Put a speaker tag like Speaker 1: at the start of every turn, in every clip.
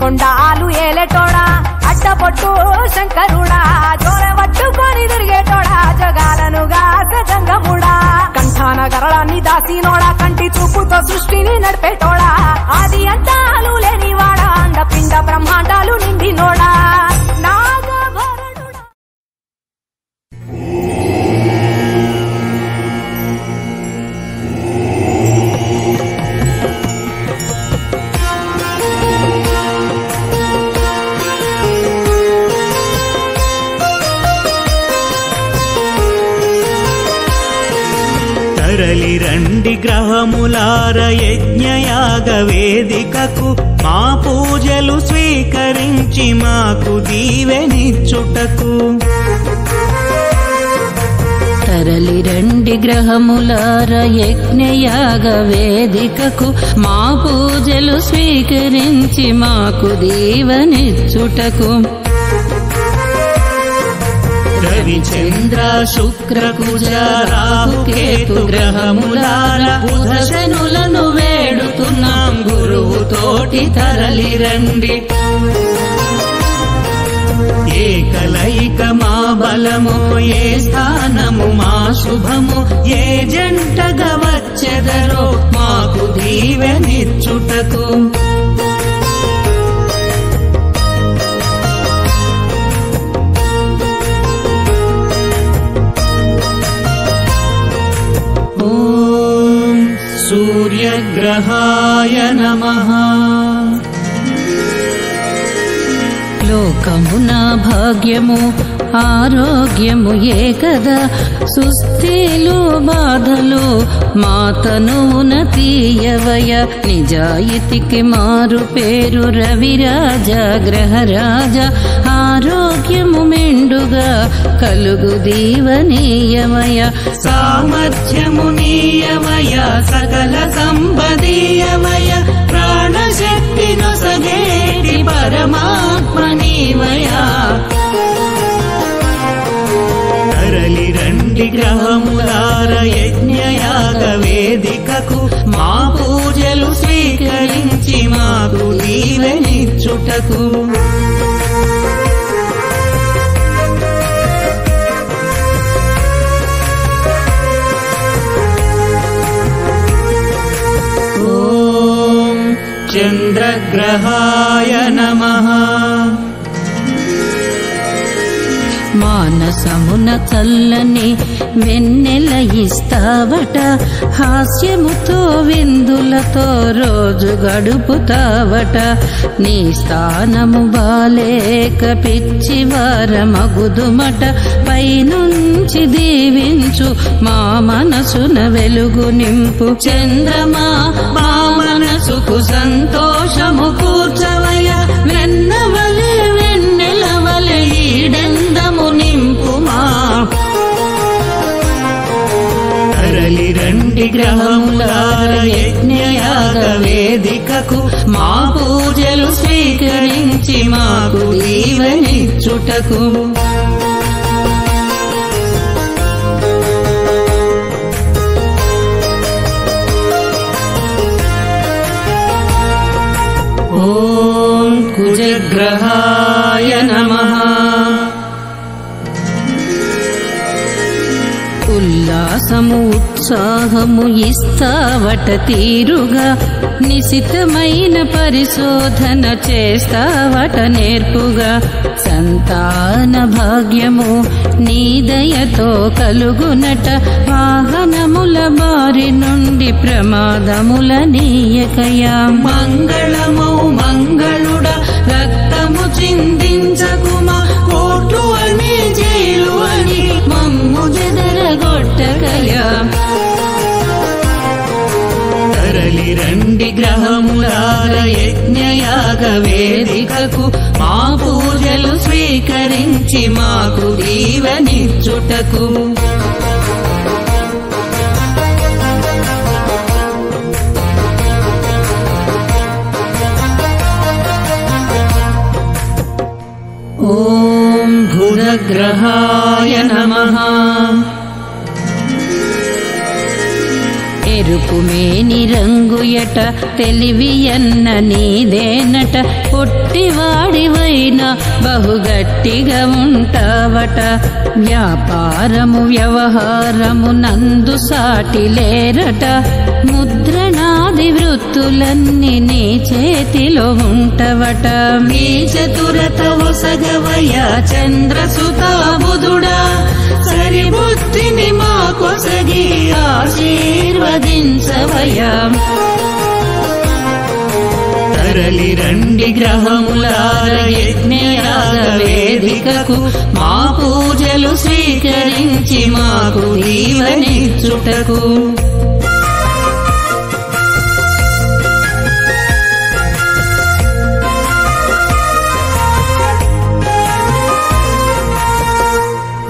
Speaker 1: కొండాలు ఏలేటోడా అడ్డపొట్టు శంకరుడా జోర పట్టుకొని తిరిగేటోడా జగాలను గాసంగముడా కంఠాన గరళాన్ని దాసినోడా కంటి చూపుతో సృష్టిని నడిపేటోడా ఆది అంతాలు లేనివాడా అండపిండ బ్రహ్మాండాలు నిండినోడా
Speaker 2: తరలి రండి గ్రహములార యజ్ఞయాగ వేదికకు మా పూజలు స్వీకరించి మాకు దీవెనిచ్చుటకు
Speaker 3: తరలి రండి గ్రహములార యజ్ఞయాగ వేదికకు మా పూజలు స్వీకరించి మాకు దీవెనిచ్చుటకు
Speaker 2: రవి చంద్ర శుక్ర కుజ రాహు కేతు గ్రహములార బుధ శనులను వేడుతున్నాం గురువు తోటి తరలి రండి ఏ కలయిక మా బలము ఏ స్థానము మా శుభము ఏ జంటగా వచ్చెదరో మాకు దీవెనిచ్చుటకు సూర్యగ్రహాయ నమః
Speaker 3: లోకమున భాగ్యము ఆరోగ్యము ఏకదా సుస్థిలు బాధలు మాతనున తీయవయ నిజాయితీకి మారు పేరు రవిరాజా గ్రహరాజ ఆరోగ్యము మెండుగా కలుగు దీవనీయమయ
Speaker 2: సామర్థ్యము నీయమయ సకల సంపదీయమయ ప్రాణశక్తి నొసగేటి పరమాత్మ నీవయ తరలి రండి గ్రహములార యజ్ఞయాగ వేదికకు మా పూజలు స్వీకరించి మాకు దీవెనిచ్చుటకు చంద్రగ్రహాయ నమః
Speaker 3: మానసమున చల్లని వెన్నెల ఇస్తావట హాస్యముతో విందులతో రోజు గడుపుతావట నీ స్థానము బాలేక పిచ్చివార మగుదుమట పైనుంచి దీవించు మా మనసున వెలుగు నింపు చంద్రమా మా మనసుకు సంతోషము కూర్చవయ వెన్నవలే వెన్నెలవలే ఈడెందము నింపుమా
Speaker 2: తరలి రండి గ్రహములార యజ్ఞయాగ వేదికకు మా పూజలు స్వీకరించి మాకు దీవెనిచ్చుటకు ఓం కుజగ్రహాయ నమః
Speaker 3: ఉల్లాసము ఉత్సాహము ఇస్తావట తీరుగా నిశితమైన పరిశోధన చేస్తావట నేర్పుగా సంతాన భాగ్యము నీ దయతో కలుగునట వాహనముల బారి నుండి ప్రమాదముల నీయకయా
Speaker 2: మంగళము మంగళుడ రక్తము చిందించకుమా కోటు అని జైలు అని
Speaker 3: మమ్ము జదరగొట్టకయా
Speaker 2: తరలి రండి గ్రహములార యజ్ఞయాగ వేదికకు మా పూజలు స్వీకరించి మాకు దీవెనిచ్చుటకు ఓం బుధగ్రహాయ నమః
Speaker 3: ఎరుపు మేని రంగుయట తెలివియన్న నీదేనట పొట్టివాడివైనా బహుగట్టిగా ఉంటావట వ్యాపారము వ్యవహారము నందు సాటి లేరట ముద్రణాది వృత్తులన్నీ నీ చేతిలో ఉంటవట మీ చతురత ఒసగవయ్యా చంద్రసుతా బుధుడా సరిబుద్ధిని మా కొసగి ఆశీర్వదించవయ్యా తరలి రండి గ్రహములార యజ్ఞయాగ వేదికకు మా పూజలు స్వీకరించి మాకు దీవెనిచ్చుటకు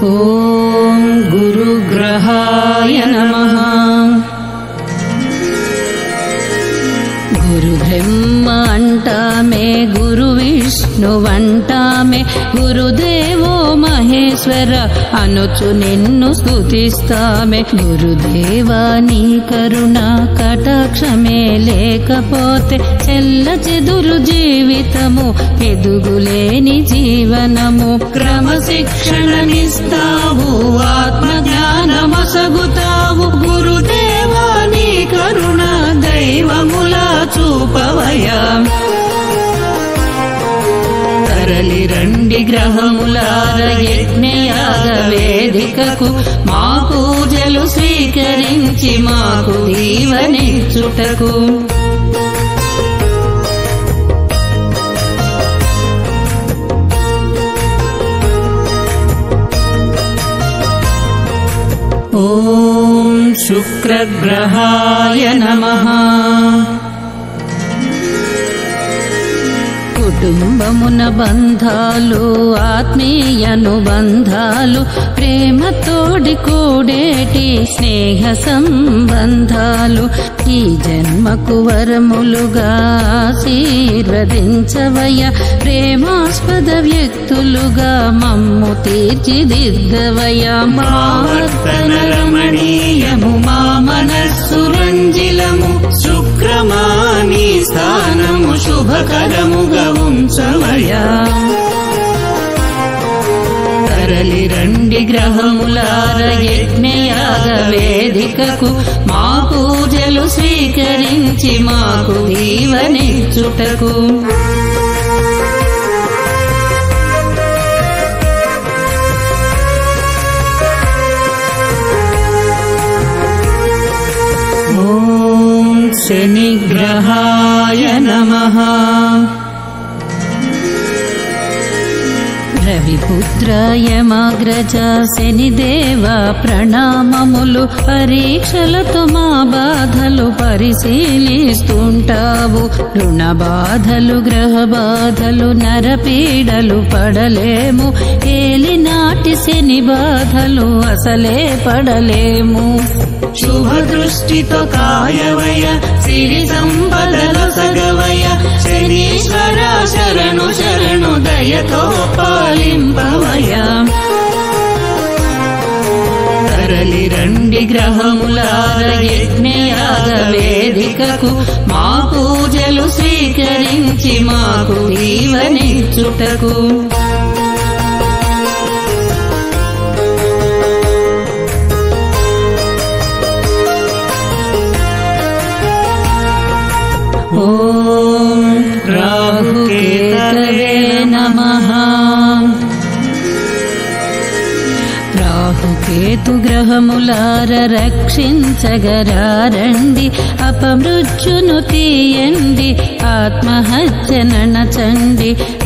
Speaker 3: ఓం గురుగ్రహాయ నమః గురు బ్రహ్మ అంటామే గురు విష్ణు అంటామే గురుదేవో మహేశ్వర అనుచు నిన్ను స్తుతిస్తామే గురుదేవా నీ కరుణ కటాక్షమే లేకపోతే చెల్ల చెదురు జీవితము ఎదుగులేని జీవనము క్రమశిక్షణనిస్తావు ఆత్మజ్ఞానమసగుతావు గురుదేవా నీ కరుణ దైవములా చూపవయ్యా తరలి రండి గ్రహములార యజ్ఞయాగ వేదికకు మా పూజలు స్వీకరించి మాకు దీవెనిచ్చుటకు ఓం శుక్రగ్రహాయ నమః కుటుంబమున బంధాలు ఆత్మీయనుబంధాలు ప్రేమతోడి కూడేటి స్నేహ సంబంధాలు ఈ జన్మకు వరములుగా ఆశీర్వదించవయ్య ప్రేమాస్పద వ్యక్తులుగా మమ్ము తీర్చిదిద్దవయ్య మా వర్తన రమణీయము మా మనస్సు రంజిలము శుక్రమాని స్థానము శుభకరముగా ఉంచవయ్యా తరలి రండి గ్రహములార యజ్ఞయాగ వేదికకు మా పూజలు స్వీకరించి మాకు దీవెనిచ్చుటకు ఓం శనిగ్రహాయ నమః రవిపుత్రయమాగ్రజ శనిదేవ ప్రణామములు పరీక్షలతో మా బాధలు పరిశీలిస్తుంటావు రుణ బాధలు గ్రహ బాధలు నరపీడలు పడలేము ఏలినాటి శని బాధలు అసలే పడలేము శుభ దృష్టితో కాయవయ సిరి సంపదల సగవయ శనీశ్వర శరణు శరణు దయతో పాలింపవయ తరలి రండి గ్రహములార యజ్ఞయాగ వేదికకు మా పూజలు స్వీకరించి మాకు దీవెనిచ్చుటకు ఓం రాహుకేతవే నమః రాహుకేతు గ్రహములార రక్షించగరారండి అపమృత్యును తీయండి ఆత్మహత్యనచండి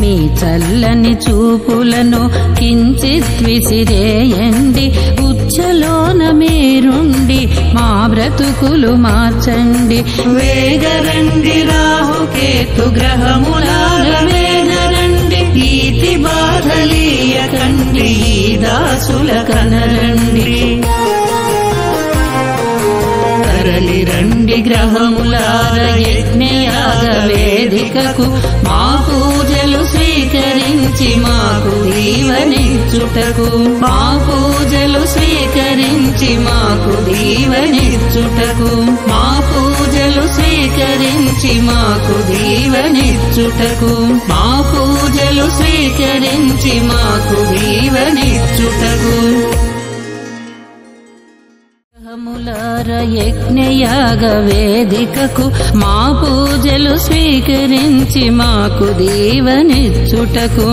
Speaker 3: మీ చల్లని చూపులను కించిత్ విసిరేయండి ఉచ్చలోన మీరుండి మా బ్రతుకులు మార్చండి వేగరండి రాహుకేతు గ్రహములార వేగరండి ఈతి బాధలీయకండి ఈ దాసుల కనరండి తరలి రండి గ్రహములార యజ్ఞయాగ వేదికకు మా పూజలు స్వీకరించి స్వీకరించి మాకు దీవెనిచ్చుటకు మా పూజలు స్వీకరించి మాకు దీవెనిచ్చుటకు మా పూజలు స్వీకరించి మాకు దీవెనిచ్చుటకు మా పూజలు స్వీకరించి మాకు దీవెనిచ్చుటకు గ్రహములార యజ్ఞయాగ వేదికకు మా పూజలు స్వీకరించి మాకు దీవెనిచ్చుటకు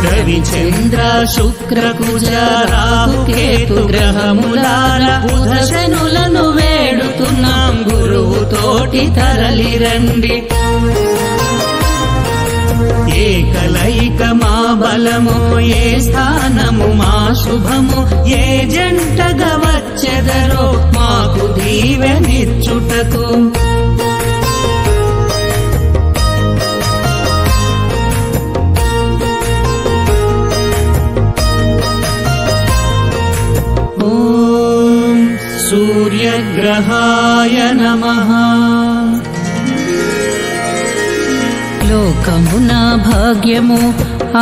Speaker 2: రవిచంద్ర శుక్ర కుజ రాహు కేతు గ్రహములార బుధ శనులను వేడుతున్నాం గురువుతోటి తరలిరండి ఏ కలయిక మా బలము ఏ స్థానము మా శుభము ఏ జంటగా వచ్చెదరో మాకు దీవెనిచ్చుటకు ఓం సూర్యగ్రహాయ నమః
Speaker 3: లోకమున భాగ్యము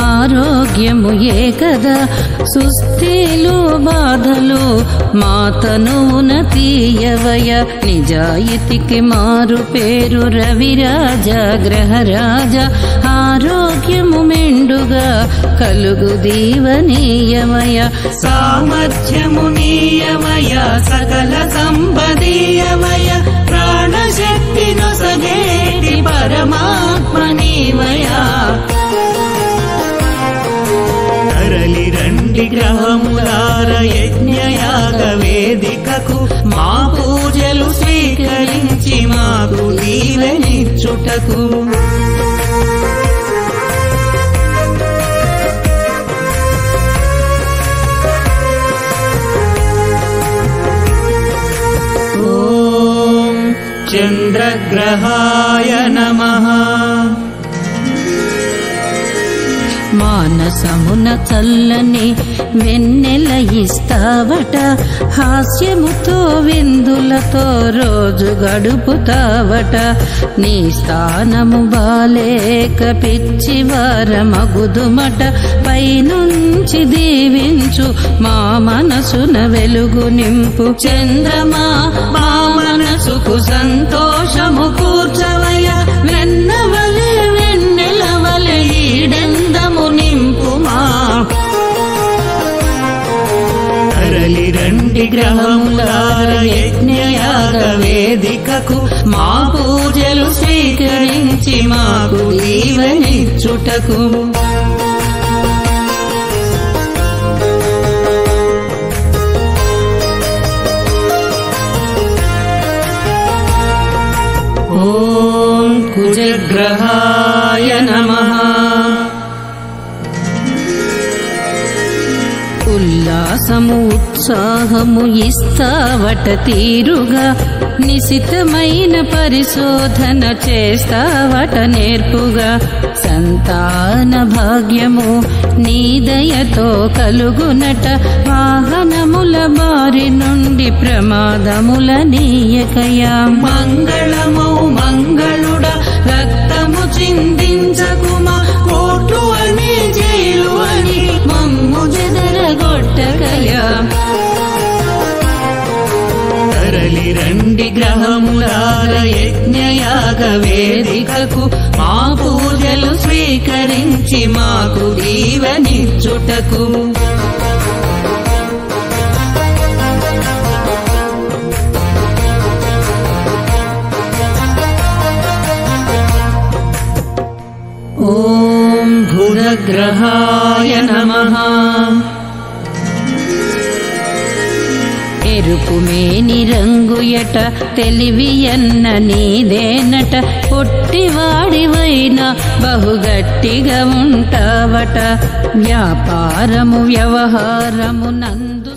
Speaker 3: ఆరోగ్యము ఏకదా సుస్థిలు బాధలు మా తనువున తీయవయ నిజాయితీకి మారు పేరు రవిరాజ గ్రహరాజ ఆరోగ్యము మెండుగా కలుగు దీవనీయమయ
Speaker 2: సామర్థ్యము నీయమయ సకల సంపదీయమయ ప్రాణశక్తి నొసగేటి పరమాత్మ నీవయ తరలి రండి గ్రహములార యజ్ఞయాగ వేదికకు మా పూజలు స్వీకరించి మాకు దీవెనిచ్చుటకు ఓం చంద్రగ్రహాయ నమః
Speaker 3: మానసమున చల్లని వెన్నెల ఇస్తావట హాస్యముతో విందులతో రోజు గడుపుతావట నీ స్థానము బాలేక పిచ్చివారమగుదుమట పైనుంచి దీవించు మా మనసున వెలుగు నింపు చంద్రమా మా మనసుకు సంతోషము కూర్చవయ వెన్నవలే వెన్నెలవలే ఈడెందము నింపుమా
Speaker 2: తరలి రండి గ్రహములార యజ్ఞయాగ వేదికకు మా పూజలు స్వీకరించి మాకు దీవెనిచ్చుటకు ఓం కుజగ్రహాయ నమః
Speaker 3: ఉల్లాసము ఉత్సాహము ఇస్తావట తీరుగా నిశితమైన పరిశోధన చేస్తావట నేర్పుగా సంతాన భాగ్యము నీ దయతో కలుగునట వాహనముల బారి నుండి ప్రమాదముల నీయకయా
Speaker 2: మంగళము మంగళుడ రక్తము చిందించకుమా కోటు అని జైలు అని
Speaker 3: మమ్ము జదరగొట్టకయా
Speaker 2: తరలి రండి గ్రహములార యజ్ఞయాగ వేదికకు మా పూజలు స్వీకరించి మాకు దీవెనిచ్చుటకు ఓం బుధగ్రహాయ నమః
Speaker 3: ఎరుపు మేని రంగుయట తెలివియన్న నీదేనట పొట్టివాడివైన బహుగట్టిగా ఉంటావట వ్యాపారము వ్యవహారము నందు